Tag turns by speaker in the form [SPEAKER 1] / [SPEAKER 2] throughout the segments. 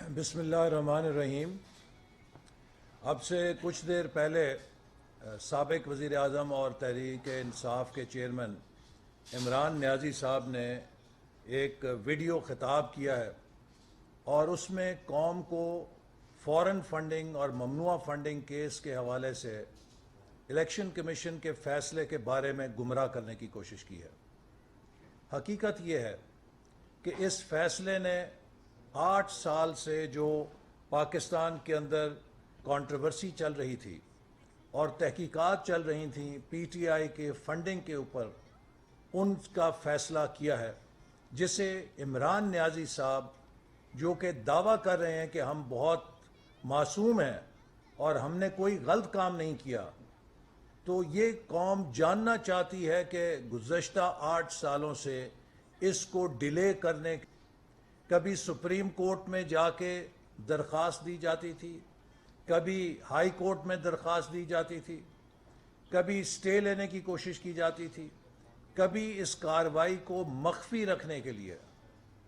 [SPEAKER 1] بسم اللہ الرحمن الرحیم۔ اب سے کچھ دیر پہلے سابق وزیر اعظم اور تحریک انصاف کے چیئرمین عمران نیازی صاحب نے ایک ویڈیو خطاب کیا ہے اور اس میں قوم کو فورن فنڈنگ اور ممنوعہ فنڈنگ کیس کے حوالے سے الیکشن کمیشن کے فیصلے کے بارے میں گمراہ کرنے کی کوشش کی ہے۔ حقیقت یہ ہے کہ اس فیصلے نے 8 سال سے جو پاکستان کے اندر کنٹروورسی چل رہی تھی اور تحقیقات چل رہی تھیں پی ٹی آئی کے فنڈنگ کے اوپر، ان کا فیصلہ کیا ہے، جسے عمران نیازی صاحب جو کہ دعویٰ کر رہے ہیں کہ ہم بہت معصوم ہیں اور ہم نے کوئی غلط کام نہیں کیا، تو یہ قوم جاننا چاہتی ہے کہ گزشتہ 8 سالوں سے اس کو ڈیلے کرنے، کبھی سپریم کورٹ میں جا کے درخواست دی جاتی تھی، کبھی ہائی کورٹ میں درخواست دی جاتی تھی، کبھی اسٹے لینے کی کوشش کی جاتی تھی، کبھی اس کارروائی کو مخفی رکھنے کے لیے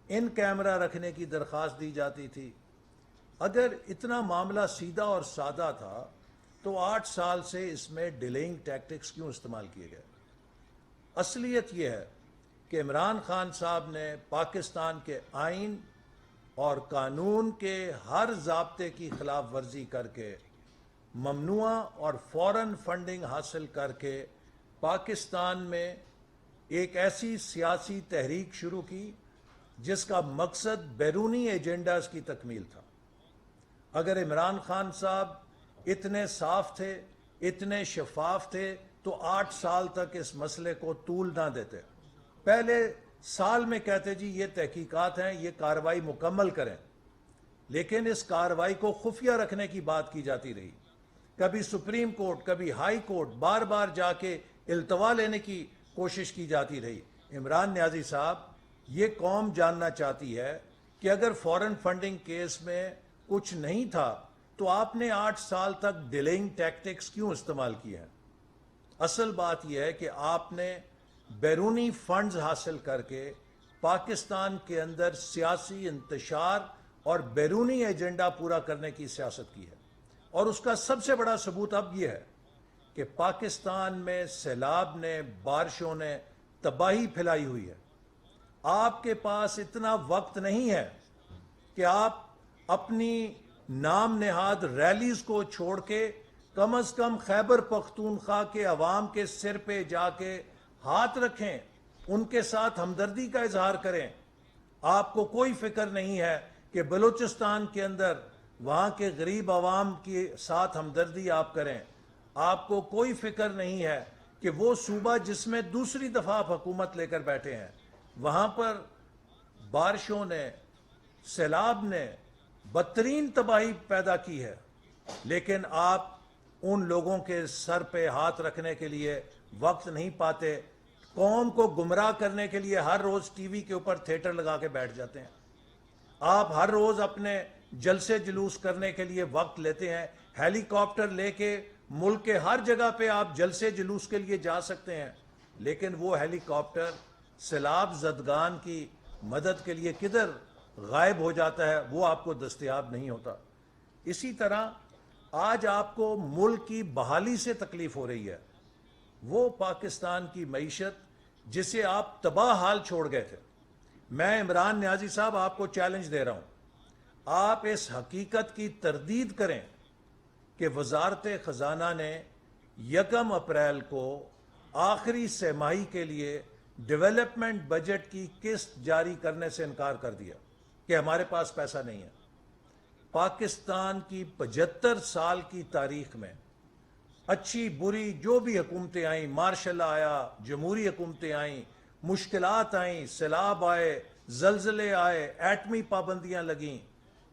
[SPEAKER 1] ان کیمرہ رکھنے کی درخواست دی جاتی تھی۔ اگر اتنا معاملہ سیدھا اور سادہ تھا تو 8 سال سے اس میں ڈیلیئنگ ٹیکٹکس کیوں استعمال کیے گئے؟ اصلیت یہ ہے کہ عمران خان صاحب نے پاکستان کے آئین اور قانون کے ہر ضابطے کی خلاف ورزی کر کے ممنوعہ اور فورن فنڈنگ حاصل کر کے پاکستان میں ایک ایسی سیاسی تحریک شروع کی جس کا مقصد بیرونی ایجنڈاز کی تکمیل تھا۔ اگر عمران خان صاحب اتنے صاف تھے، اتنے شفاف تھے تو 8 سال تک اس مسئلے کو طول نہ دیتے۔ پہلے سال میں کہتے جی یہ تحقیقات ہیں، یہ کارروائی مکمل کریں، لیکن اس کارروائی کو خفیہ رکھنے کی بات کی جاتی رہی۔ کبھی سپریم کورٹ، کبھی ہائی کورٹ، بار بار جا کے التوا لینے کی کوشش کی جاتی رہی۔ عمران نیازی صاحب، یہ قوم جاننا چاہتی ہے کہ اگر فورن فنڈنگ کیس میں کچھ نہیں تھا تو آپ نے 8 سال تک ڈیلیئنگ ٹیکٹکس کیوں استعمال کیے ہیں؟ اصل بات یہ ہے کہ آپ نے بیرونی فنڈز حاصل کر کے پاکستان کے اندر سیاسی انتشار اور بیرونی ایجنڈا پورا کرنے کی سیاست کی ہے، اور اس کا سب سے بڑا ثبوت اب یہ ہے کہ پاکستان میں سیلاب نے، بارشوں نے تباہی پھیلائی ہوئی ہے۔ آپ کے پاس اتنا وقت نہیں ہے کہ آپ اپنی نام نہاد ریلیز کو چھوڑ کے کم از کم خیبر پختونخوا کے عوام کے سر پہ جا کے ہاتھ رکھیں، ان کے ساتھ ہمدردی کا اظہار کریں۔ آپ کو کوئی فکر نہیں ہے کہ بلوچستان کے اندر وہاں کے غریب عوام کے ساتھ ہمدردی آپ کریں۔ آپ کو کوئی فکر نہیں ہے کہ وہ صوبہ جس میں دوسری دفعہ آپ حکومت لے کر بیٹھے ہیں، وہاں پر بارشوں نے، سیلاب نے بدترین تباہی پیدا کی ہے، لیکن آپ ان لوگوں کے سر پہ ہاتھ رکھنے کے لیے وقت نہیں پاتے۔ قوم کو گمراہ کرنے کے لیے ہر روز ٹی وی کے اوپر تھیٹر لگا کے بیٹھ جاتے ہیں۔ آپ ہر روز اپنے جلسے جلوس کرنے کے لیے وقت لیتے ہیں، ہیلی کاپٹر لے کے ملک کے ہر جگہ پہ آپ جلسے جلوس کے لیے جا سکتے ہیں، لیکن وہ ہیلی کاپٹر سیلاب زدگان کی مدد کے لیے کدھر غائب ہو جاتا ہے، وہ آپ کو دستیاب نہیں ہوتا۔ اسی طرح آج آپ کو ملک کی بحالی سے تکلیف ہو رہی ہے۔ وہ پاکستان کی معیشت جسے آپ تباہ حال چھوڑ گئے تھے۔ میں عمران نیازی صاحب آپ کو چیلنج دے رہا ہوں، آپ اس حقیقت کی تردید کریں کہ وزارت خزانہ نے 1 اپریل کو آخری سہ ماہی کے لیے ڈیولپمنٹ بجٹ کی قسط جاری کرنے سے انکار کر دیا کہ ہمارے پاس پیسہ نہیں ہے۔ پاکستان کی 75 سال کی تاریخ میں اچھی بری جو بھی حکومتیں آئیں، مارشل آیا، جمہوری حکومتیں آئیں، مشکلات آئیں، سیلاب آئے، زلزلے آئے، ایٹمی پابندیاں لگیں،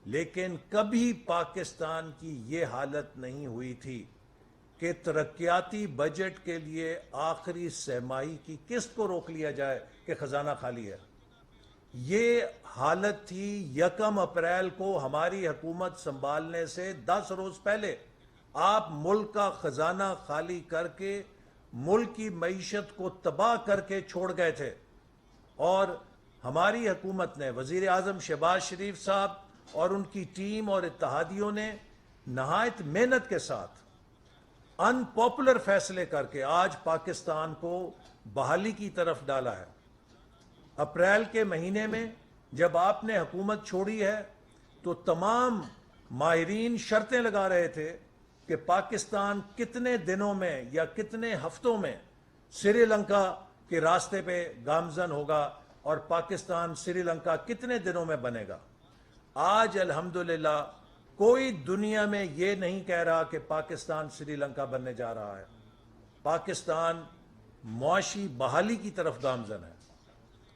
[SPEAKER 1] لیکن کبھی پاکستان کی یہ حالت نہیں ہوئی تھی کہ ترقیاتی بجٹ کے لیے آخری سہ ماہی کی قسط کو روک لیا جائے کہ خزانہ خالی ہے۔ یہ حالت تھی 1 اپریل کو ہماری حکومت سنبھالنے سے 10 روز پہلے۔ آپ ملک کا خزانہ خالی کر کے ملک کی معیشت کو تباہ کر کے چھوڑ گئے تھے، اور ہماری حکومت نے، وزیر اعظم شہباز شریف صاحب اور ان کی ٹیم اور اتحادیوں نے نہایت محنت کے ساتھ ان پاپولر فیصلے کر کے آج پاکستان کو بحالی کی طرف ڈالا ہے۔ اپریل کے مہینے میں جب آپ نے حکومت چھوڑی ہے تو تمام ماہرین شرطیں لگا رہے تھے کہ پاکستان کتنے دنوں میں یا کتنے ہفتوں میں سری لنکا کے راستے پہ گامزن ہوگا اور پاکستان سری لنکا کتنے دنوں میں بنے گا۔ آج الحمدللہ کوئی دنیا میں یہ نہیں کہہ رہا کہ پاکستان سری لنکا بننے جا رہا ہے۔ پاکستان معاشی بحالی کی طرف گامزن ہے۔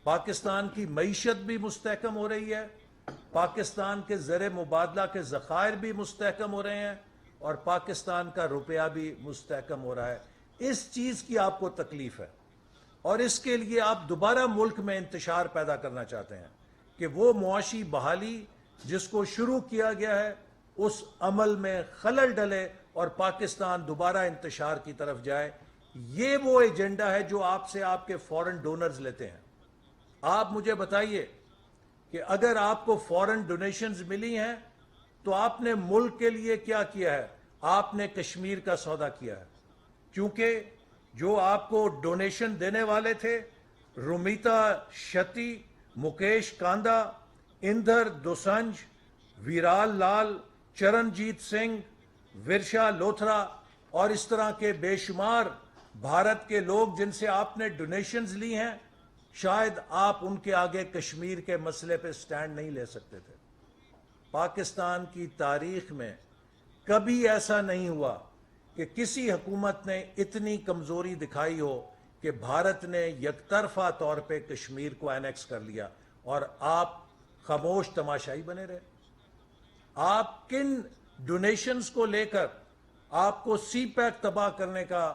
[SPEAKER 1] پاکستان کی معیشت بھی مستحکم ہو رہی ہے، پاکستان کے زر مبادلہ کے ذخائر بھی مستحکم ہو رہے ہیں اور پاکستان کا روپیہ بھی مستحکم ہو رہا ہے۔ اس چیز کی آپ کو تکلیف ہے اور اس کے لیے آپ دوبارہ ملک میں انتشار پیدا کرنا چاہتے ہیں کہ وہ معاشی بحالی جس کو شروع کیا گیا ہے اس عمل میں خلل ڈلے اور پاکستان دوبارہ انتشار کی طرف جائے۔ یہ وہ ایجنڈا ہے جو آپ سے آپ کے فورن ڈونرز لیتے ہیں۔ آپ مجھے بتائیے کہ اگر آپ کو فورن ڈونیشنز ملی ہیں تو آپ نے ملک کے لیے کیا کیا ہے؟ آپ نے کشمیر کا سودا کیا ہے، کیونکہ جو آپ کو ڈونیشن دینے والے تھے رومیتا شتی، مکیش کاندا، اندر دوسنج، ویرال لال، چرنجیت سنگھ، ورشا لوتھرا اور اس طرح کے بے شمار بھارت کے لوگ جن سے آپ نے ڈونیشنز لی ہیں، شاید آپ ان کے آگے کشمیر کے مسئلے پہ سٹینڈ نہیں لے سکتے تھے۔ پاکستان کی تاریخ میں کبھی ایسا نہیں ہوا کہ کسی حکومت نے اتنی کمزوری دکھائی ہو کہ بھارت نے یک طرفہ طور پہ کشمیر کو اینیکس کر لیا اور آپ خاموش تماشائی بنے رہے۔ آپ کن ڈونیشنز کو لے کر آپ کو سی پیک تباہ کرنے کا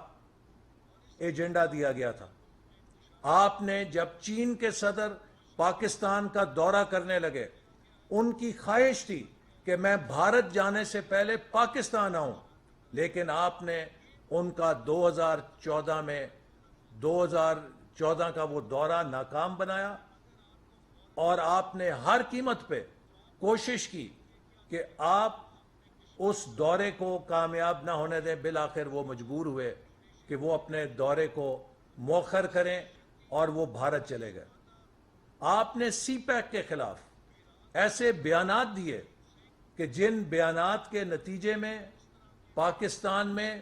[SPEAKER 1] ایجنڈا دیا گیا تھا؟ آپ نے جب چین کے صدر پاکستان کا دورہ کرنے لگے، ان کی خواہش تھی کہ میں بھارت جانے سے پہلے پاکستان آؤں، لیکن آپ نے ان کا 2014 کا وہ دورہ ناکام بنایا اور آپ نے ہر قیمت پہ کوشش کی کہ آپ اس دورے کو کامیاب نہ ہونے دیں۔ بالآخر وہ مجبور ہوئے کہ وہ اپنے دورے کو مؤخر کریں اور وہ بھارت چلے گئے۔ آپ نے سی پیک کے خلاف ایسے بیانات دیے کہ جن بیانات کے نتیجے میں پاکستان میں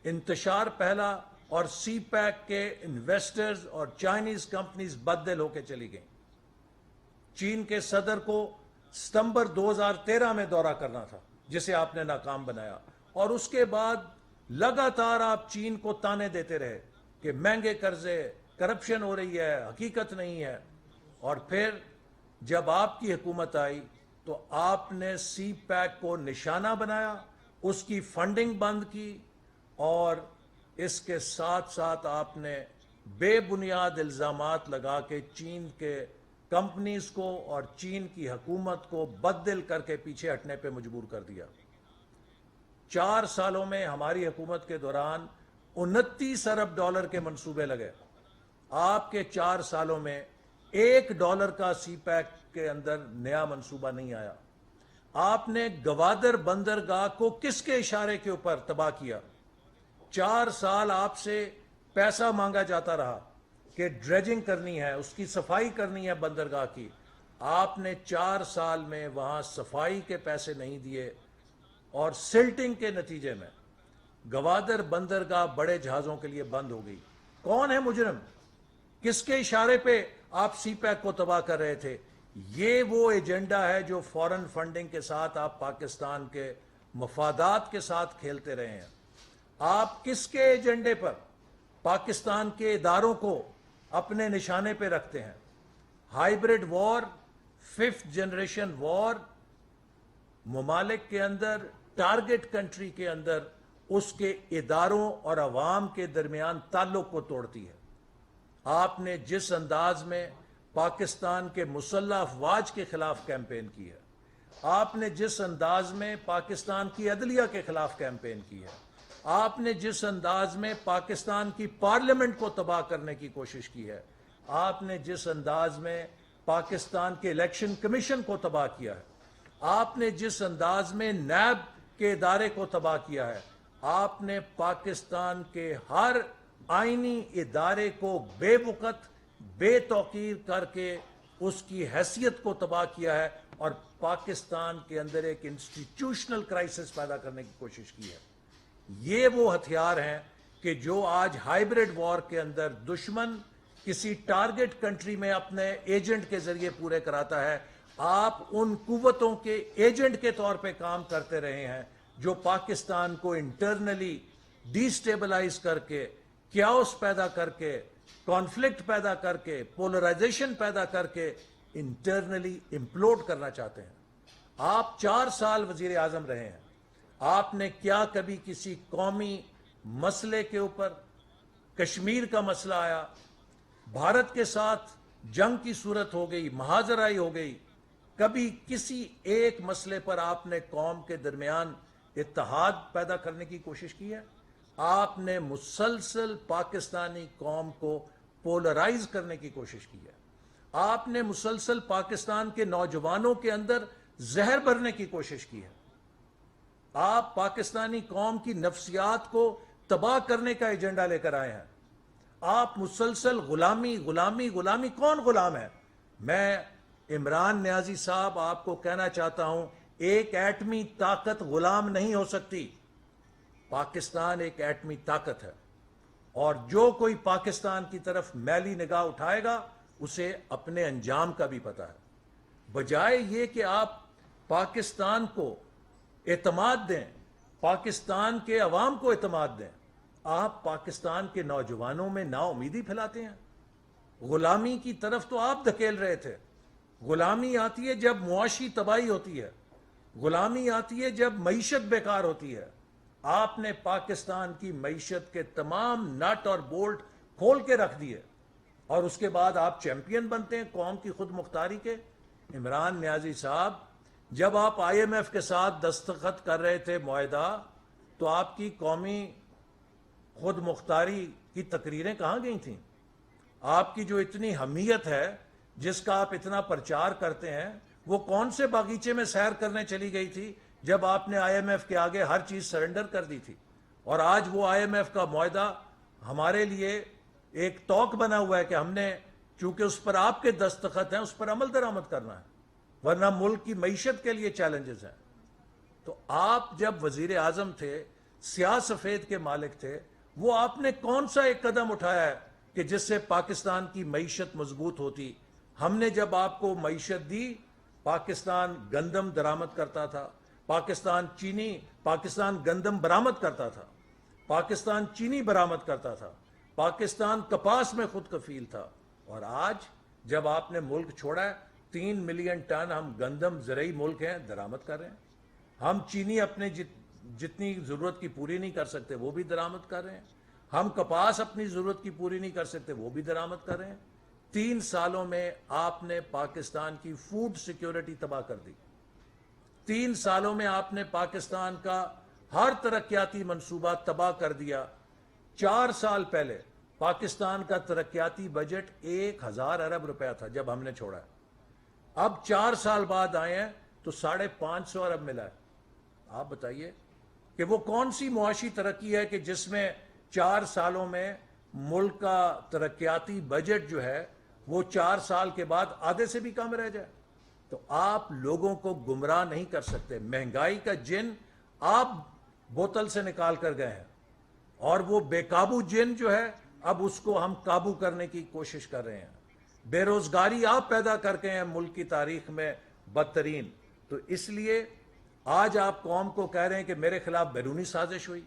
[SPEAKER 1] انتشار پھیلا اور سی پیک کے انویسٹرز اور چائنیز کمپنیز بددل ہو کے چلی گئیں۔ چین کے صدر کو ستمبر 2013 میں دورہ کرنا تھا جسے آپ نے ناکام بنایا، اور اس کے بعد لگاتار آپ چین کو تانے دیتے رہے کہ مہنگے قرضے، کرپشن ہو رہی ہے، حقیقت نہیں ہے۔ اور پھر جب آپ کی حکومت آئی تو آپ نے سی پیک کو نشانہ بنایا، اس کی فنڈنگ بند کی اور اس کے ساتھ ساتھ آپ نے بے بنیاد الزامات لگا کے چین کے کمپنیز کو اور چین کی حکومت کو بددل کر کے پیچھے ہٹنے پہ مجبور کر دیا۔ 4 سالوں میں ہماری حکومت کے دوران 29 ارب ڈالر کے منصوبے لگے۔ آپ کے 4 سالوں میں $1 کا سی پیک کے اندر نیا منصوبہ نہیں آیا۔ آپ نے گوادر بندرگاہ کو کس کے اشارے کے اوپر تباہ کیا؟ 4 سال آپ سے پیسہ مانگا جاتا رہا کہ ڈریجنگ کرنی ہے، اس کی صفائی کرنی ہے بندرگاہ کی۔ آپ نے 4 سال میں وہاں صفائی کے پیسے نہیں دیے اور سلٹنگ کے نتیجے میں گوادر بندرگاہ بڑے جہازوں کے لیے بند ہو گئی۔ کون ہے مجرم؟ کس کے اشارے پہ آپ سی پیک کو تباہ کر رہے تھے؟ یہ وہ ایجنڈا ہے جو فورن فنڈنگ کے ساتھ آپ پاکستان کے مفادات کے ساتھ کھیلتے رہے ہیں۔ آپ کس کے ایجنڈے پر پاکستان کے اداروں کو اپنے نشانے پہ رکھتے ہیں؟ ہائیبرڈ وار، 5th جنریشن وار، ممالک کے اندر، ٹارگٹ کنٹری کے اندر اس کے اداروں اور عوام کے درمیان تعلق کو توڑتی ہے۔ آپ نے جس انداز میں پاکستان کے مسلح افواج کے خلاف کیمپین کی ہے، آپ نے جس انداز میں پاکستان کی عدلیہ کے خلاف کیمپین کی ہے، آپ نے جس انداز میں پاکستان کی پارلیمنٹ کو تباہ کرنے کی کوشش کی ہے، آپ نے جس انداز میں پاکستان کے الیکشن کمیشن کو تباہ کیا ہے، آپ نے جس انداز میں نیب کے ادارے کو تباہ کیا ہے، آپ نے پاکستان کے ہر آئینی ادارے کو بے وقت بے توقیر کر کے اس کی حیثیت کو تباہ کیا ہے اور پاکستان کے اندر ایک انسٹیٹیوشنل کرائسس پیدا کرنے کی کوشش کی ہے۔ یہ وہ ہتھیار ہیں کہ جو آج ہائیبریڈ وار کے اندر دشمن کسی ٹارگٹ کنٹری میں اپنے ایجنٹ کے ذریعے پورے کراتا ہے، آپ ان قوتوں کے ایجنٹ کے طور پہ کام کرتے رہے ہیں جو پاکستان کو انٹرنلی ڈی سٹیبلائز کر کے، کیاؤس پیدا کر کے، کانفلکٹ پیدا کر کے، پولرائزیشن پیدا کر کے انٹرنلی امپلوڈ کرنا چاہتے ہیں۔ آپ 4 سال وزیر اعظم رہے ہیں، آپ نے کیا کبھی کسی قومی مسئلے کے اوپر، کشمیر کا مسئلہ آیا، بھارت کے ساتھ جنگ کی صورت ہو گئی، مہاجرائی ہو گئی، کبھی کسی ایک مسئلے پر آپ نے قوم کے درمیان اتحاد پیدا کرنے کی کوشش کی ہے؟ آپ نے مسلسل پاکستانی قوم کو پولرائز کرنے کی کوشش کی ہے۔ آپ نے مسلسل پاکستان کے نوجوانوں کے اندر زہر بھرنے کی کوشش کی ہے۔ آپ پاکستانی قوم کی نفسیات کو تباہ کرنے کا ایجنڈا لے کر آئے ہیں۔ آپ مسلسل غلامی غلامی غلامی، کون غلام ہے؟ میں عمران نیازی صاحب آپ کو کہنا چاہتا ہوں، ایک ایٹمی طاقت غلام نہیں ہو سکتی۔ پاکستان ایک ایٹمی طاقت ہے، اور جو کوئی پاکستان کی طرف میلی نگاہ اٹھائے گا اسے اپنے انجام کا بھی پتہ ہے۔ بجائے یہ کہ آپ پاکستان کو اعتماد دیں، پاکستان کے عوام کو اعتماد دیں، آپ پاکستان کے نوجوانوں میں نا امیدی پھیلاتے ہیں۔ غلامی کی طرف تو آپ دھکیل رہے تھے۔ غلامی آتی ہے جب معاشی تباہی ہوتی ہے، غلامی آتی ہے جب معیشت بیکار ہوتی ہے۔ آپ نے پاکستان کی معیشت کے تمام نٹ اور بولٹ کھول کے رکھ دیے، اور اس کے بعد آپ چیمپئن بنتے ہیں قوم کی خود مختاری کے۔ عمران نیازی صاحب، جب آپ آئی ایم ایف کے ساتھ دستخط کر رہے تھے معاہدہ، تو آپ کی قومی خود مختاری کی تقریریں کہاں گئی تھیں؟ آپ کی جو اتنی حمیت ہے، جس کا آپ اتنا پرچار کرتے ہیں، وہ کون سے باغیچے میں سیر کرنے چلی گئی تھی جب آپ نے آئی ایم ایف کے آگے ہر چیز سرنڈر کر دی تھی؟ اور آج وہ آئی ایم ایف کا معاہدہ ہمارے لیے ایک توق بنا ہوا ہے کہ ہم نے، چونکہ اس پر آپ کے دستخط ہیں، اس پر عمل درآمد کرنا ہے، ورنہ ملک کی معیشت کے لیے چیلنجز ہیں۔ تو آپ جب وزیر اعظم تھے، سیاہ سفید کے مالک تھے، وہ آپ نے کون سا ایک قدم اٹھایا ہے کہ جس سے پاکستان کی معیشت مضبوط ہوتی؟ ہم نے جب آپ کو معیشت دی، پاکستان گندم درآمد کرتا تھا، پاکستان گندم برآمد کرتا تھا، پاکستان چینی برآمد کرتا تھا، پاکستان کپاس میں خود کفیل تھا، اور آج جب آپ نے ملک چھوڑا ہے، 3 ملین ٹن ہم گندم زرعی ملک ہیں درآمد کر رہے ہیں۔ ہم چینی اپنے جتنی ضرورت کی پوری نہیں کر سکتے وہ بھی درآمد کر رہے ہیں۔ ہم کپاس اپنی ضرورت کی پوری نہیں کر سکتے وہ بھی درآمد کر رہے ہیں۔ 3 سالوں میں آپ نے پاکستان کی فوڈ سیکیورٹی تباہ کر دی۔ 3 سالوں میں آپ نے پاکستان کا ہر ترقیاتی منصوبہ تباہ کر دیا۔ 4 سال پہلے پاکستان کا ترقیاتی بجٹ 1000 ارب روپیہ تھا جب ہم نے چھوڑا ہے۔ اب 4 سال بعد آئے ہیں تو 550 ارب ملا ہے۔ آپ بتائیے کہ وہ کون سی معاشی ترقی ہے کہ جس میں 4 سالوں میں ملک کا ترقیاتی بجٹ جو ہے وہ 4 سال کے بعد آدھے سے بھی کم رہ جائے؟ تو آپ لوگوں کو گمراہ نہیں کر سکتے۔ مہنگائی کا جن آپ بوتل سے نکال کر گئے ہیں، اور وہ بے قابو جن جو ہے اب اس کو ہم قابو کرنے کی کوشش کر رہے ہیں۔ بے روزگاری آپ پیدا کر کے ہیں ملک کی تاریخ میں بدترین۔ تو اس لیے آج آپ قوم کو کہہ رہے ہیں کہ میرے خلاف بیرونی سازش ہوئی۔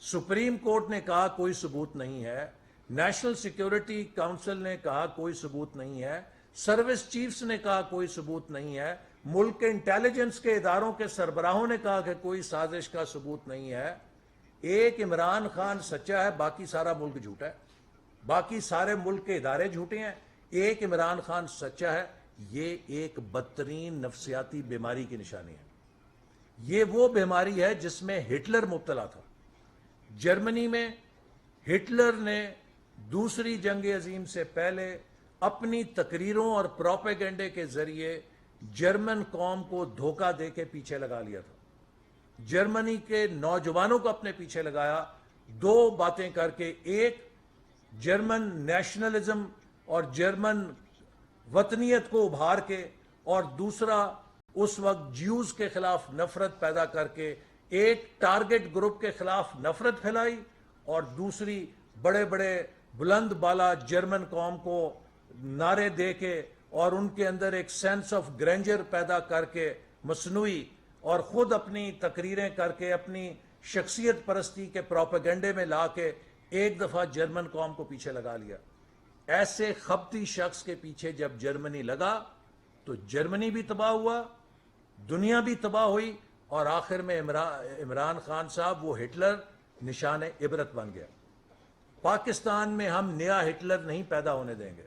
[SPEAKER 1] سپریم کورٹ نے کہا کوئی ثبوت نہیں ہے، نیشنل سیکیورٹی کونسل نے کہا کوئی ثبوت نہیں ہے، سروس چیفز نے کہا کوئی ثبوت نہیں ہے، ملک کے انٹیلیجنس کے اداروں کے سربراہوں نے کہا کہ کوئی سازش کا ثبوت نہیں ہے۔ ایک عمران خان سچا ہے، باقی سارا ملک جھوٹا ہے، باقی سارے ملک کے ادارے جھوٹے ہیں، ایک عمران خان سچا ہے۔ یہ ایک بدترین نفسیاتی بیماری کی نشانی ہے۔ یہ وہ بیماری ہے جس میں ہٹلر مبتلا تھا۔ جرمنی میں ہٹلر نے دوسری جنگ عظیم سے پہلے اپنی تقریروں اور پروپیگنڈے کے ذریعے جرمن قوم کو دھوکہ دے کے پیچھے لگا لیا تھا. جرمنی کے نوجوانوں کو اپنے پیچھے لگایا دو باتیں کر کے. ایک، جرمن نیشنلزم اور جرمن وطنیت کو ابھار کے، اور دوسرا اس وقت جیوز کے خلاف نفرت پیدا کر کے ایک ٹارگٹ گروپ کے خلاف نفرت پھیلائی، اور دوسری بڑے بڑے بلند بالا جرمن قوم کو نعرے دے کے اور ان کے اندر ایک سینس آف گرینجر پیدا کر کے مصنوعی، اور خود اپنی تقریریں کر کے اپنی شخصیت پرستی کے پروپیگنڈے میں لا کے ایک دفعہ جرمن قوم کو پیچھے لگا لیا. ایسے خبتی شخص کے پیچھے جب جرمنی لگا تو جرمنی بھی تباہ ہوا، دنیا بھی تباہ ہوئی، اور آخر میں عمران خان صاحب وہ ہٹلر نشان عبرت بن گیا. پاکستان میں ہم نیا ہٹلر نہیں پیدا ہونے دیں گے.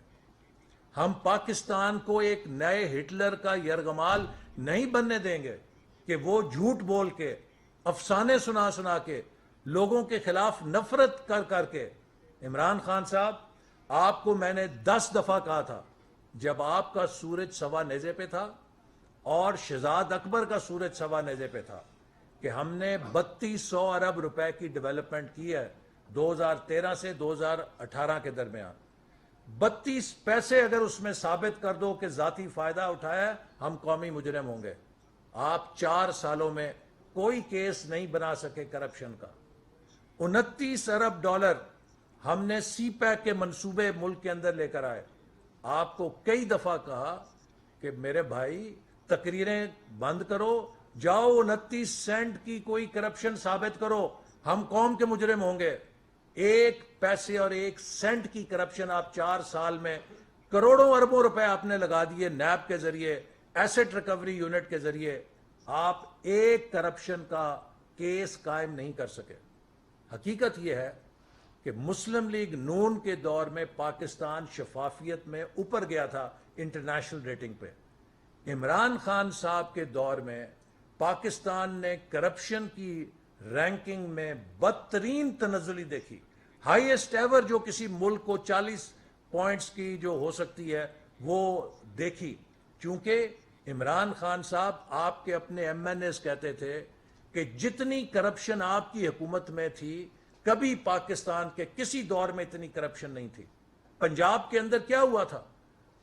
[SPEAKER 1] ہم پاکستان کو ایک نئے ہٹلر کا یرغمال نہیں بننے دیں گے کہ وہ جھوٹ بول کے، افسانے سنا سنا کے، لوگوں کے خلاف نفرت کر کر کے. عمران خان صاحب، آپ کو میں نے 10 دفعہ کہا تھا جب آپ کا سورج سوا نیزے پہ تھا اور شہزاد اکبر کا سورج سوا نیزے پہ تھا، کہ ہم نے 3200 ارب روپے کی ڈیولپمنٹ کی ہے 2013 سے 2018 کے درمیان. 32 پیسے اگر اس میں ثابت کر دو کہ ذاتی فائدہ اٹھایا، ہم قومی مجرم ہوں گے. آپ 4 سالوں میں کوئی کیس نہیں بنا سکے کرپشن کا. 29 ارب ڈالر ہم نے سی پیک کے منصوبے ملک کے اندر لے کر آئے. آپ کو کئی دفعہ کہا کہ میرے بھائی تقریریں بند کرو، جاؤ 29 سینٹ کی کوئی کرپشن ثابت کرو، ہم قوم کے مجرم ہوں گے. 1 پیسے اور 1 سینٹ کی کرپشن آپ 4 سال میں کروڑوں اربوں روپے آپ نے لگا دیے نیب کے ذریعے، ایسٹ ریکوری یونٹ کے ذریعے. آپ ایک کرپشن کا کیس قائم نہیں کر سکے. حقیقت یہ ہے کہ مسلم لیگ نون کے دور میں پاکستان شفافیت میں اوپر گیا تھا انٹرنیشنل ریٹنگ پہ. عمران خان صاحب کے دور میں پاکستان نے کرپشن کی رینکنگ میں بدترین تنزلی دیکھی. ہائیسٹ ایور جو کسی ملک کو 40 پوائنٹس کی جو ہو سکتی ہے وہ دیکھی. چونکہ عمران خان صاحب آپ کے اپنے ایم این ایز کہتے تھے کہ جتنی کرپشن آپ کی حکومت میں تھی کبھی پاکستان کے کسی دور میں اتنی کرپشن نہیں تھی. پنجاب کے اندر کیا ہوا تھا؟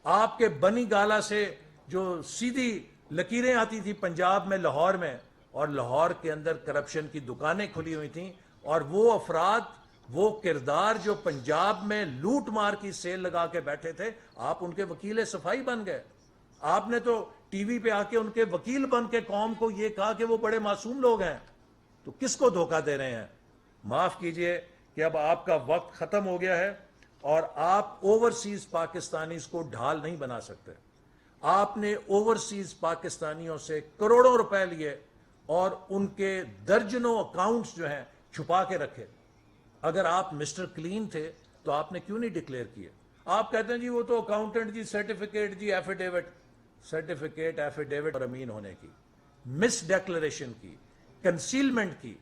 [SPEAKER 1] آپ کے بنی گالا سے جو سیدھی لکیریں آتی تھی پنجاب میں، لاہور میں، اور لاہور کے اندر کرپشن کی دکانیں کھلی ہوئی تھیں، اور وہ افراد، وہ کردار جو پنجاب میں لوٹ مار کی سیل لگا کے بیٹھے تھے، آپ ان کے وکیل صفائی بن گئے. آپ نے تو ٹی وی پہ آ کے ان کے وکیل بن کے قوم کو یہ کہا کہ وہ بڑے معصوم لوگ ہیں. تو کس کو دھوکہ دے رہے ہیں؟ معاف کیجئے کہ اب آپ کا وقت ختم ہو گیا ہے، اور آپ اوورسیز پاکستانیز کو ڈھال نہیں بنا سکتے. آپ نے اوورسیز پاکستانیوں سے کروڑوں روپے لیے اور ان کے درجنوں اکاؤنٹس جو ہیں چھپا کے رکھے. اگر آپ مسٹر کلین تھے تو آپ نے کیوں نہیں ڈکلیئر کیے؟ آپ کہتے ہیں جی وہ تو اکاؤنٹنٹ جی، سرٹیفکیٹ جی، ایفیڈیوٹ. سرٹیفکیٹ، ایفیڈیوٹ اور امین ہونے کی، مس ڈیکلریشن کی، کنسیلمنٹ کی.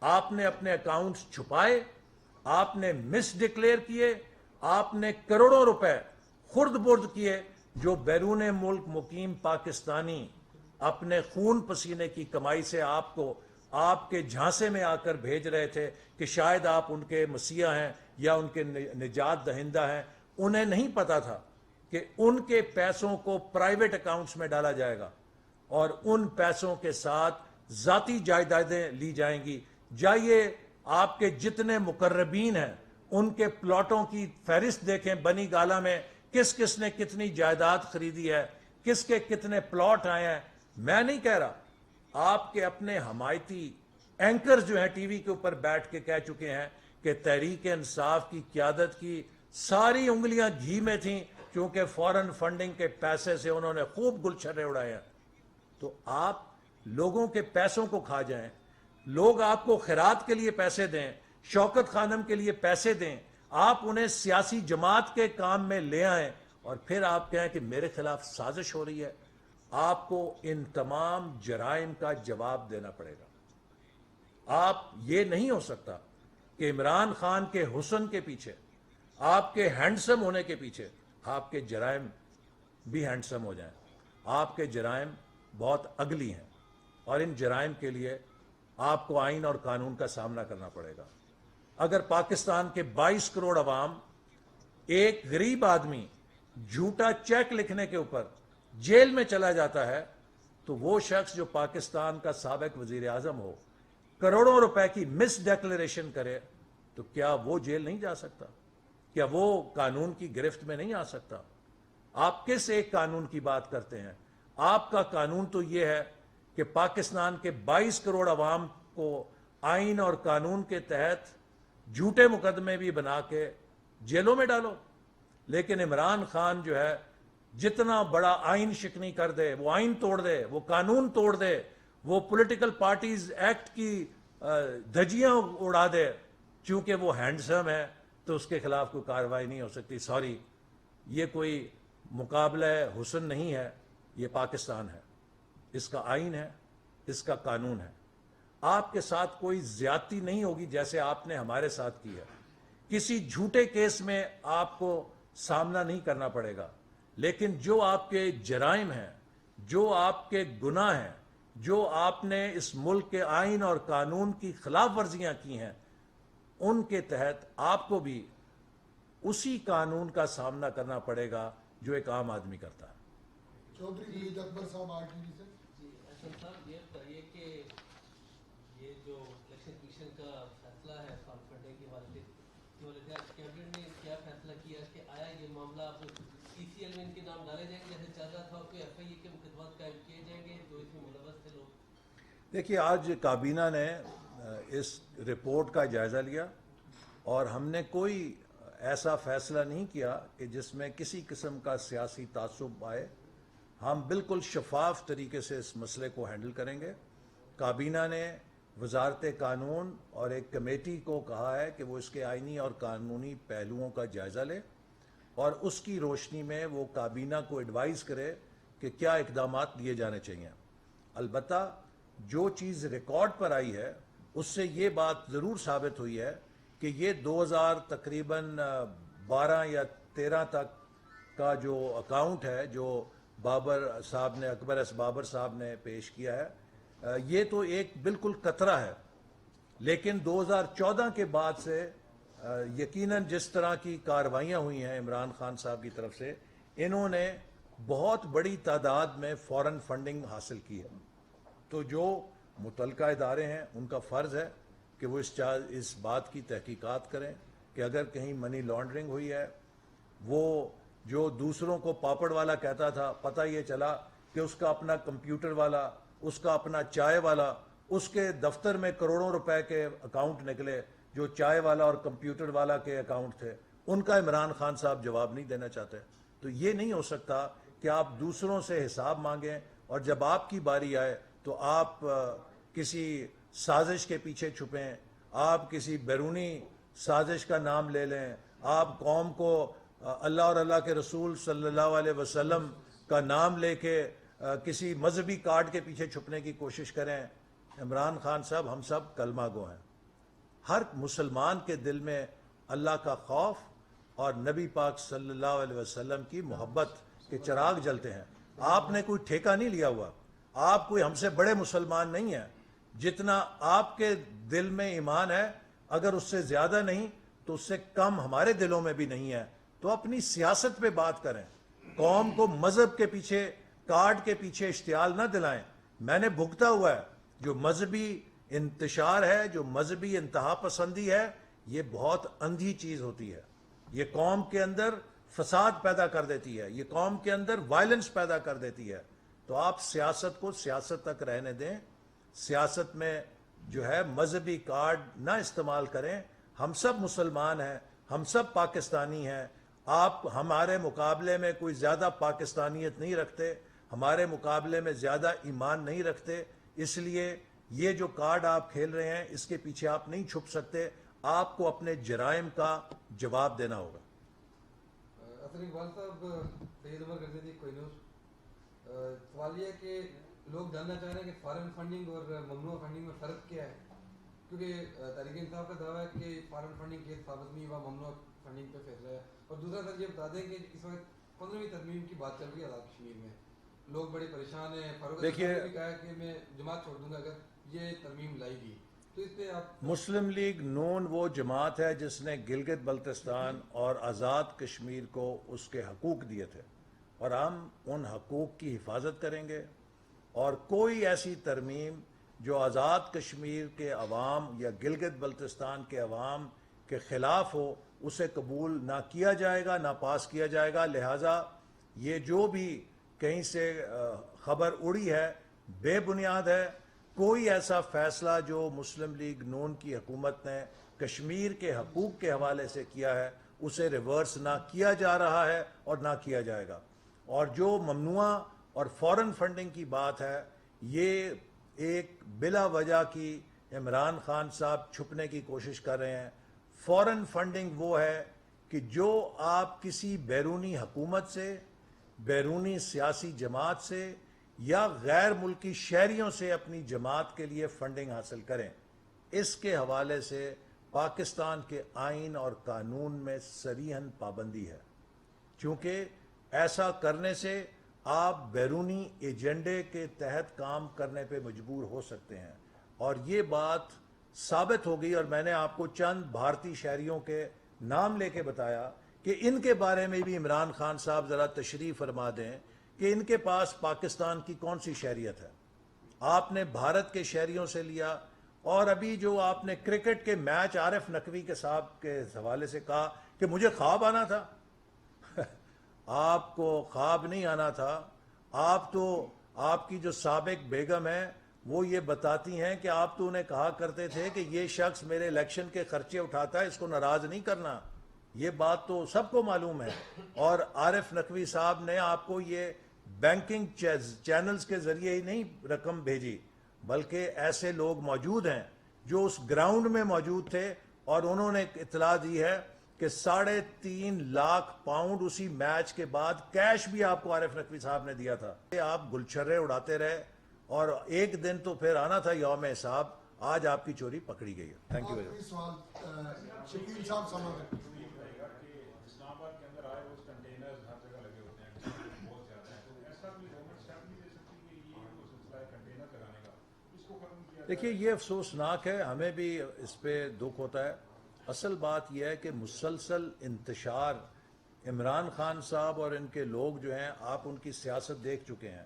[SPEAKER 1] آپ نے اپنے اکاؤنٹس چھپائے، آپ نے مس ڈکلیئر کیے، آپ نے کروڑوں روپے خرد برد کیے جو بیرون ملک مقیم پاکستانی اپنے خون پسینے کی کمائی سے آپ کو آپ کے جھانسے میں آ کر بھیج رہے تھے کہ شاید آپ ان کے مسیحا ہیں یا ان کے نجات دہندہ ہیں. انہیں نہیں پتا تھا کہ ان کے پیسوں کو پرائیویٹ اکاؤنٹس میں ڈالا جائے گا اور ان پیسوں کے ساتھ ذاتی جائیدادیں لی جائیں گی. جائیے آپ کے جتنے مقربین ہیں ان کے پلاٹوں کی فہرست دیکھیں. بنی گالا میں کس کس نے کتنی جائیداد خریدی ہے، کس کے کتنے پلاٹ آئے ہیں. میں نہیں کہہ رہا، آپ کے اپنے حمایتی اینکر جو ہیں ٹی وی کے اوپر بیٹھ کے کہہ چکے ہیں کہ تحریک انصاف کی قیادت کی ساری انگلیاں گھی میں تھیں کیونکہ فورن فنڈنگ کے پیسے سے انہوں نے خوب گلچھرے اڑائے ہیں. تو آپ لوگوں کے پیسوں کو کھا جائیں، لوگ آپ کو خیرات کے لیے پیسے دیں، شوکت خانم کے لیے پیسے دیں، آپ انہیں سیاسی جماعت کے کام میں لے آئیں، اور پھر آپ کہیں کہ میرے خلاف سازش ہو رہی ہے. آپ کو ان تمام جرائم کا جواب دینا پڑے گا. آپ یہ نہیں ہو سکتا کہ عمران خان کے حسن کے پیچھے، آپ کے ہینڈسم ہونے کے پیچھے آپ کے جرائم بھی ہینڈسم ہو جائیں. آپ کے جرائم بہت اگلی ہیں اور ان جرائم کے لیے آپ کو آئین اور قانون کا سامنا کرنا پڑے گا. اگر پاکستان کے 22 کروڑ عوام ایک غریب آدمی جھوٹا چیک لکھنے کے اوپر جیل میں چلا جاتا ہے تو وہ شخص جو پاکستان کا سابق وزیر اعظم ہو کروڑوں روپے کی مس ڈیکلریشن کرے تو کیا وہ جیل نہیں جا سکتا؟ کیا وہ قانون کی گرفت میں نہیں آ سکتا؟ آپ کس ایک قانون کی بات کرتے ہیں؟ آپ کا قانون تو یہ ہے کہ پاکستان کے 22 کروڑ عوام کو آئین اور قانون کے تحت جھوٹے مقدمے بھی بنا کے جیلوں میں ڈالو. لیکن عمران خان جو ہے جتنا بڑا آئین شکنی کر دے، وہ آئین توڑ دے، وہ قانون توڑ دے، وہ پولیٹیکل پارٹیز ایکٹ کی دھجیاں اڑا دے، چونکہ وہ ہینڈسم ہے تو اس کے خلاف کوئی کارروائی نہیں ہو سکتی. سوری، یہ کوئی مقابلہ حسن نہیں ہے، یہ پاکستان ہے، اس کا آئین ہے، اس کا قانون ہے. آپ کے ساتھ کوئی زیادتی نہیں ہوگی جیسے آپ نے ہمارے ساتھ کی ہے. کسی جھوٹے کیس میں آپ کو سامنا نہیں کرنا پڑے گا، لیکن جو آپ کے جرائم ہیں، جو آپ کے گناہ ہیں، جو آپ نے اس ملک کے آئین اور قانون کی خلاف ورزیاں کی ہیں، ان کے تحت آپ کو بھی اسی قانون کا سامنا کرنا پڑے گا جو ایک عام آدمی کرتا ہے.
[SPEAKER 2] چودھری خالد اکبر صاحب RTV سے.
[SPEAKER 3] جی احسن صاحب، یہ بتائیے کہ یہ جو الیکشن کمیشن کا فیصلہ ہے فنڈ فنڈنگ کے حوالے سے کیبنٹ نے کیا فیصلہ کیا کہ آیا یہ معاملہ اب CCL میں ان کے نام ڈالے جائیں گے جیسے چل رہا تھا، اور کوئی FIA کے مقدمات قائم کیے جائیں گے جو اس میں ملوث تھے لوگ؟
[SPEAKER 1] دیکھیے، آج کابینہ نے اس رپورٹ کا جائزہ لیا اور ہم نے کوئی ایسا فیصلہ نہیں کیا کہ جس میں کسی قسم کا سیاسی تعصب آئے. ہم بالکل شفاف طریقے سے اس مسئلے کو ہینڈل کریں گے. کابینہ نے وزارت قانون اور ایک کمیٹی کو کہا ہے کہ وہ اس کے آئینی اور قانونی پہلوؤں کا جائزہ لے اور اس کی روشنی میں وہ کابینہ کو ایڈوائز کرے کہ کیا اقدامات لیے جانے چاہیے. البتہ جو چیز ریکارڈ پر آئی ہے اس سے یہ بات ضرور ثابت ہوئی ہے کہ یہ 2000 تقریباً 12 یا 13 تک کا جو اکاؤنٹ ہے جو بابر صاحب نے، اکبر ایس بابر صاحب نے پیش کیا ہے، یہ تو ایک بالکل قطرہ ہے. لیکن 2014 کے بعد سے یقیناً جس طرح کی کارروائیاں ہوئی ہیں عمران خان صاحب کی طرف سے، انہوں نے بہت بڑی تعداد میں فورن فنڈنگ حاصل کی ہے. تو جو متعلقہ ادارے ہیں ان کا فرض ہے کہ وہ اس بات کی تحقیقات کریں کہ اگر کہیں منی لانڈرنگ ہوئی ہے. وہ جو دوسروں کو پاپڑ والا کہتا تھا، پتہ یہ چلا کہ اس کا اپنا کمپیوٹر والا، اس کا اپنا چائے والا، اس کے دفتر میں کروڑوں روپے کے اکاؤنٹ نکلے جو چائے والا اور کمپیوٹر والا کے اکاؤنٹ تھے. ان کا عمران خان صاحب جواب نہیں دینا چاہتے. تو یہ نہیں ہو سکتا کہ آپ دوسروں سے حساب مانگیں اور جب آپ کی باری آئے تو آپ کسی سازش کے پیچھے چھپیں، آپ کسی بیرونی سازش کا نام لے لیں، آپ قوم کو اللہ اور اللہ کے رسول صلی اللہ علیہ وسلم کا نام لے کے کسی مذہبی کارڈ کے پیچھے چھپنے کی کوشش کریں. عمران خان صاحب، ہم سب کلمہ گو ہیں. ہر مسلمان کے دل میں اللہ کا خوف اور نبی پاک صلی اللہ علیہ وسلم کی محبت کے چراغ جلتے ہیں. آپ نے کوئی ٹھیکہ نہیں لیا ہوا، آپ کوئی ہم سے بڑے مسلمان نہیں ہیں. جتنا آپ کے دل میں ایمان ہے، اگر اس سے زیادہ نہیں تو اس سے کم ہمارے دلوں میں بھی نہیں ہے. تو اپنی سیاست پہ بات کریں، قوم کو مذہب کے پیچھے، کارڈ کے پیچھے اشتعال نہ دلائیں. میں نے بھگتا ہوا ہے جو مذہبی انتشار ہے، جو مذہبی انتہا پسندی ہے، یہ بہت اندھی چیز ہوتی ہے. یہ قوم کے اندر فساد پیدا کر دیتی ہے، یہ قوم کے اندر وائلنس پیدا کر دیتی ہے. تو آپ سیاست کو سیاست تک رہنے دیں. سیاست میں جو ہے مذہبی کارڈ نہ استعمال کریں. ہم سب مسلمان ہیں، ہم سب پاکستانی ہیں. آپ ہمارے مقابلے میں کوئی زیادہ پاکستانیت نہیں رکھتے، ہمارے مقابلے میں زیادہ ایمان نہیں رکھتے. اس لیے یہ جو کارڈ آپ کھیل رہے ہیں اس کے پیچھے آپ نہیں چھپ سکتے. آپ کو اپنے جرائم کا جواب دینا ہوگا.
[SPEAKER 4] اصل اقبال صاحب، سید عمر کرتے تھے کوئی نور. سوال یہ ہے کہ لوگ جاننا چاہ رہے ہیں کہ فارن فنڈنگ اور ممنوع فنڈنگ میں فرق کیا ہے، کیونکہ تحریک انصاف کا دعویٰ ہے کہ فارن فنڈنگ کیس ثابت نہیں ہوا، ممنوع فنڈنگ پہ فیصلہ ہے. اور دوسرا سر یہ بتا دیں کہ اس وقت 15ویں ترمیم کی بات چل رہی ہے آزاد کشمیر میں، لوگ بڑے پریشان ہیں. فاروق
[SPEAKER 1] دیکھیے،
[SPEAKER 4] نے بھی کہا ہے کہ میں جماعت چھوڑ دوں گا اگر یہ ترمیم لائی گئی. تو اس پہ آپ
[SPEAKER 1] مسلم لیگ نون وہ جماعت ہے جس نے گلگت بلتستان اور آزاد کشمیر کو اس کے حقوق دیے تھے، اور ہم ان حقوق کی حفاظت کریں گے، اور کوئی ایسی ترمیم جو آزاد کشمیر کے عوام یا گلگت بلتستان کے عوام کے خلاف ہو اسے قبول نہ کیا جائے گا، نہ پاس کیا جائے گا. لہٰذا یہ جو بھی کہیں سے خبر اڑی ہے بے بنیاد ہے. کوئی ایسا فیصلہ جو مسلم لیگ نون کی حکومت نے کشمیر کے حقوق کے حوالے سے کیا ہے اسے ریورس نہ کیا جا رہا ہے اور نہ کیا جائے گا. اور جو ممنوع اور فورن فنڈنگ کی بات ہے، یہ ایک بلا وجہ کی عمران خان صاحب چھپنے کی کوشش کر رہے ہیں. فورن فنڈنگ وہ ہے کہ جو آپ کسی بیرونی حکومت سے، بیرونی سیاسی جماعت سے یا غیر ملکی شہریوں سے اپنی جماعت کے لیے فنڈنگ حاصل کریں، اس کے حوالے سے پاکستان کے آئین اور قانون میں صریحاً پابندی ہے. چونکہ ایسا کرنے سے آپ بیرونی ایجنڈے کے تحت کام کرنے پہ مجبور ہو سکتے ہیں. اور یہ بات ثابت ہو گئی، اور میں نے آپ کو چند بھارتی شہریوں کے نام لے کے بتایا کہ ان کے بارے میں بھی عمران خان صاحب ذرا تشریح فرما دیں کہ ان کے پاس پاکستان کی کون سی شہریت ہے. آپ نے بھارت کے شہریوں سے لیا، اور ابھی جو آپ نے کرکٹ کے میچ عارف نقوی کے صاحب کے حوالے سے کہا کہ مجھے خواب آنا تھا. آپ کو خواب نہیں آنا تھا. آپ کی جو سابق بیگم ہے وہ یہ بتاتی ہیں کہ آپ تو انہیں کہا کرتے تھے کہ یہ شخص میرے الیکشن کے خرچے اٹھاتا ہے، اس کو ناراض نہیں کرنا. یہ بات تو سب کو معلوم ہے. اور عارف نقوی صاحب نے آپ کو یہ بینکنگ چینلز کے ذریعے ہی نہیں رقم بھیجی، بلکہ ایسے لوگ موجود ہیں جو اس گراؤنڈ میں موجود تھے، اور انہوں نے اطلاع دی ہے کہ 3.5 لاکھ پاؤنڈ اسی میچ کے بعد کیش بھی آپ کو عارف نقوی صاحب نے دیا تھا. آپ گلچھرے اڑاتے رہے، اور ایک دن تو پھر آنا تھا یوم حساب. آج آپ کی چوری پکڑی گئی ہے. Thank you very much.
[SPEAKER 2] آخری سوال شکیل صاحب سمجھ
[SPEAKER 5] اسلام آباد کے اندر آئے اس کنٹینرز ہر جگہ لگے ہوتے ہیں، بہت زیادہ ہیں، تو ایسا بھی گورنمنٹ اسٹیپ نہیں لے سکتی کہ یہ جو سلسلہ ہے کنٹینر لگانے کا اس کو ختم کیا جائے؟
[SPEAKER 1] دیکھیے، یہ افسوسناک ہے، ہمیں بھی اس پہ دکھ ہوتا ہے. اصل بات یہ ہے کہ مسلسل انتشار عمران خان صاحب اور ان کے لوگ جو ہیں، آپ ان کی سیاست دیکھ چکے ہیں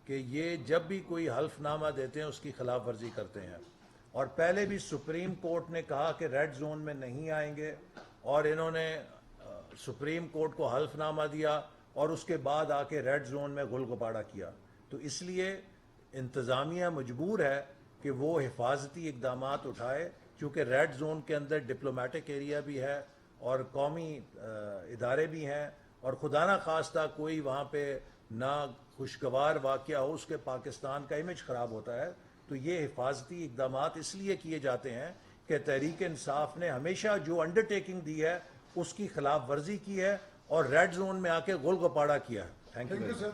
[SPEAKER 1] کہ یہ جب بھی کوئی حلف نامہ دیتے ہیں اس کی خلاف ورزی کرتے ہیں. اور پہلے بھی سپریم کورٹ نے کہا کہ ریڈ زون میں نہیں آئیں گے، اور انہوں نے سپریم کورٹ کو حلف نامہ دیا اور اس کے بعد آ کے ریڈ زون میں گل گپاڑا کیا. تو اس لیے انتظامیہ مجبور ہے کہ وہ حفاظتی اقدامات اٹھائے، چونکہ ریڈ زون کے اندر ڈپلومیٹک ایریا بھی ہے اور قومی ادارے بھی ہیں، اور خدا نہ خواستہ کوئی وہاں پہ نہ خوشگوار واقعہ ہو، اس کے پاکستان کا امیج خراب ہوتا ہے. تو یہ حفاظتی اقدامات اس لیے کیے جاتے ہیں کہ تحریک انصاف نے ہمیشہ جو انڈرٹیکنگ دی ہے اس کی خلاف ورزی کی ہے اور ریڈ زون میں آ کے گول گپاڑا کیا ہے. Thank you.
[SPEAKER 2] سر.